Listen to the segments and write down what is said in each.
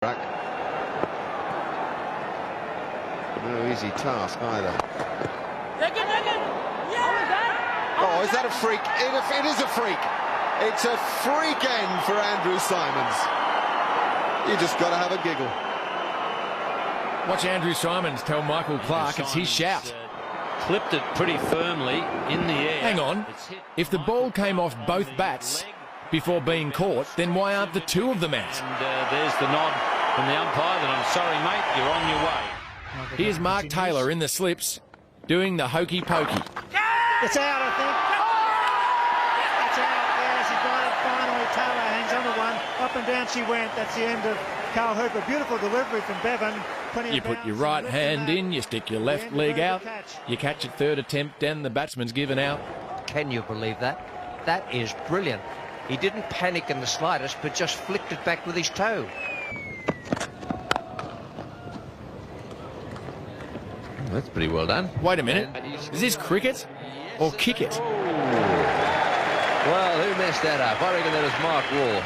No easy task either. Oh, is that a freak? It is a freak. It's a freak end for Andrew Symonds. You just got to have a giggle. Watch Andrew Symonds tell Michael Clark it's his shout. Clipped it pretty firmly in the air. Hang on. If the ball came off both bats before being caught, then why aren't the two of them out? And there's the nod from the umpire that I'm sorry, mate, you're on your way. Here's Mark Taylor in the slips, doing the hokey pokey. It's out, I think. It's out, yes, he got it finally. Taylor hangs on to one. Up and down she went. That's the end of Carl Hooper. Beautiful delivery from Bevan. You put your right hand in, you stick your left leg out, you catch it third attempt, and the batsman's given out. Can you believe that? That is brilliant. He didn't panic in the slightest, but just flicked it back with his toe. That's pretty well done. Wait a minute. Is this cricket or kick it? Well, who messed that up? I reckon that was Mark Wall.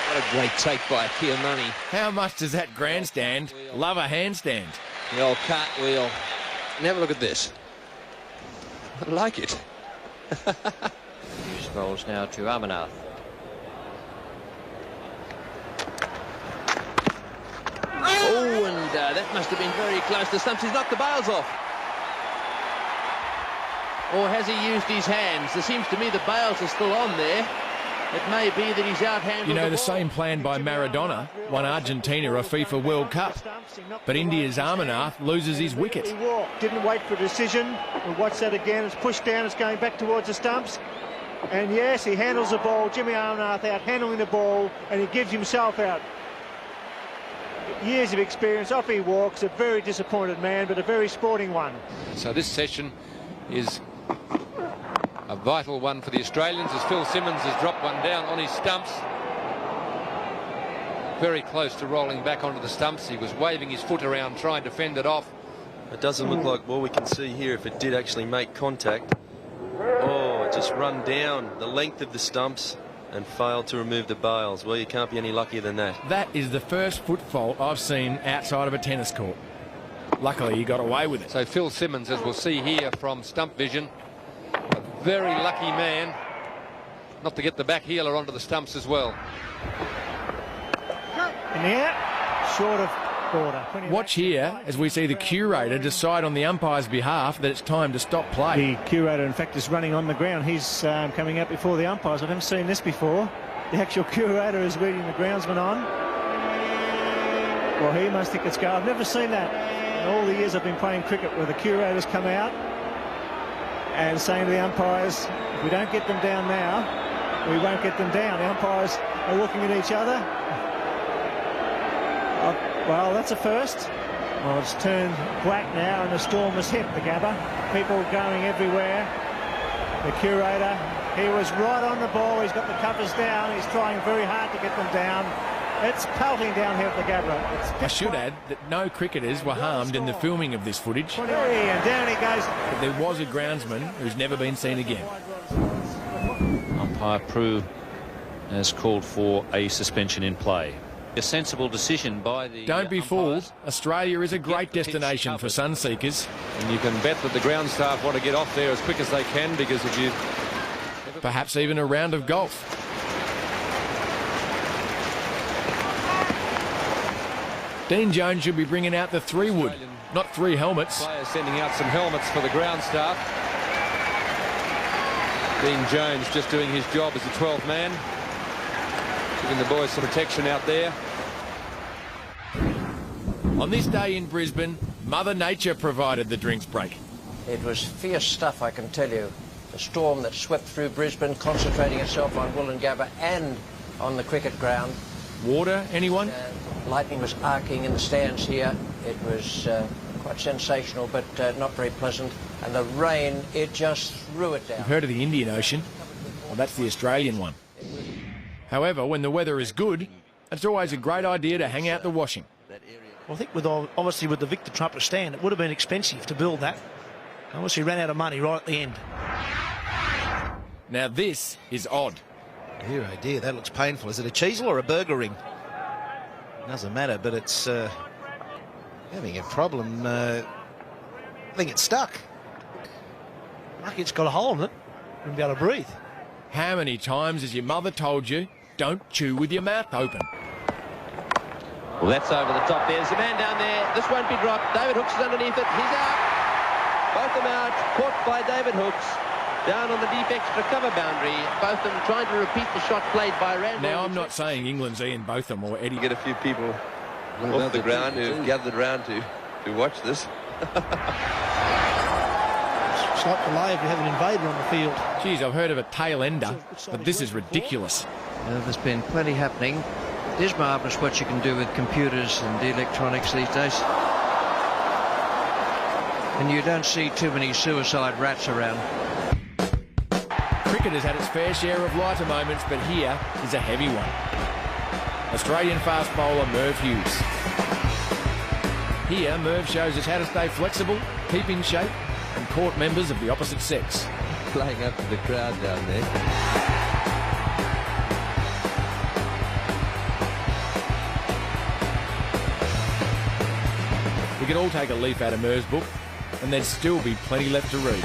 What a great take by Keir Money. How much does that grandstand love a handstand? The old cartwheel. And have a look at this. I like it. Rolls now to Amarnath. Oh, and that must have been very close to stumps. He's knocked the bails off. Or has he used his hands? There seems to me the bails are still on there. It may be that he's outhandled. You know, the same plan by Maradona won Argentina a FIFA World Cup. But India's Amarnath loses his wicket. He walked, didn't wait for a decision. We'll watch that again. It's pushed down, it's going back towards the stumps. And yes, he handles the ball. Jimmy Amarnath out handling the ball, and he gives himself out. Years of experience, off he walks. A very disappointed man, but a very sporting one. So this session is a vital one for the Australians as Phil Simmons has dropped one down on his stumps. Very close to rolling back onto the stumps. He was waving his foot around trying to fend it off. It doesn't look like, well, we can see here if it did actually make contact. Oh, it just run down the length of the stumps and failed to remove the bails. Well, you can't be any luckier than that. That is the first foot fault I've seen outside of a tennis court. Luckily, he got away with it. So Phil Simmons, as we'll see here from stump vision, a very lucky man not to get the back heeler onto the stumps as well. In the air, short of border. Watch here as we see the curator decide on the umpire's behalf that it's time to stop play. The curator, in fact, is running on the ground. He's coming out before the umpires. I haven't seen this before. The actual curator is leading the groundsman on. Well, he must think it's go. I've never seen that in all the years I've been playing cricket, where the curators come out and saying to the umpires, if we don't get them down now, we won't get them down. The umpires are looking at each other. Well, that's a first. Well, it's turned black now, and the storm has hit the Gabba. People going everywhere. The curator, he was right on the ball. He's got the covers down. He's trying very hard to get them down. It's pelting down here at the Gabba. I should add that no cricketers were harmed in the filming of this footage. And down he goes. But there was a groundsman who's never been seen again. Umpire Prue has called for a suspension in play. A sensible decision by the Don't be umpires. fooled. Australia is a great destination for sun seekers. And you can bet that the ground staff want to get off there as quick as they can, because if you... Perhaps even a round of golf. Dean Jones should be bringing out the 3-wood, not 3 helmets. Players sending out some helmets for the ground staff. Dean Jones just doing his job as the 12th man, giving the boys some protection out there. On this day in Brisbane, Mother Nature provided the drinks break. It was fierce stuff, I can tell you. The storm that swept through Brisbane, concentrating itself on Wollongabba and on the cricket ground. Water, anyone? Lightning was arcing in the stands here. It was quite sensational, but not very pleasant. And the rain, it just threw it down. You've heard of the Indian Ocean? Well, that's the Australian one. However, when the weather is good, it's always a great idea to hang out the washing. Well, I think obviously with the Victor Trumpeter stand, it would have been expensive to build that. Obviously ran out of money right at the end. Now this is odd. Oh dear, that looks painful. Is it a cheesel or a burger ring? Doesn't matter, but it's having a problem. I think it's stuck. Lucky it's got a hole in it. Wouldn't be able to breathe. How many times has your mother told you, don't chew with your mouth open? Well, that's over the top. There's a man down there. This won't be dropped. David Hooks is underneath it. He's out. Both of them out. Caught by David Hooks. Down on the deep extra cover boundary. Both of them trying to repeat the shot played by Randall. Now, I'm not saying England's Ian Botham or Eddie. Get a few people off the ground who've gathered around to watch this. It's like the lay if you have an invader on the field. Geez, I've heard of a tail ender, but this is ridiculous. There's been plenty happening. It is marvellous what you can do with computers and electronics these days. And you don't see too many suicide rats around. Cricket has had its fair share of lighter moments, but here is a heavy one. Australian fast bowler Merv Hughes. Here, Merv shows us how to stay flexible, keep in shape, and court members of the opposite sex. Playing up to the crowd down there. We could all take a leaf out of Merv's book, and there'd still be plenty left to read.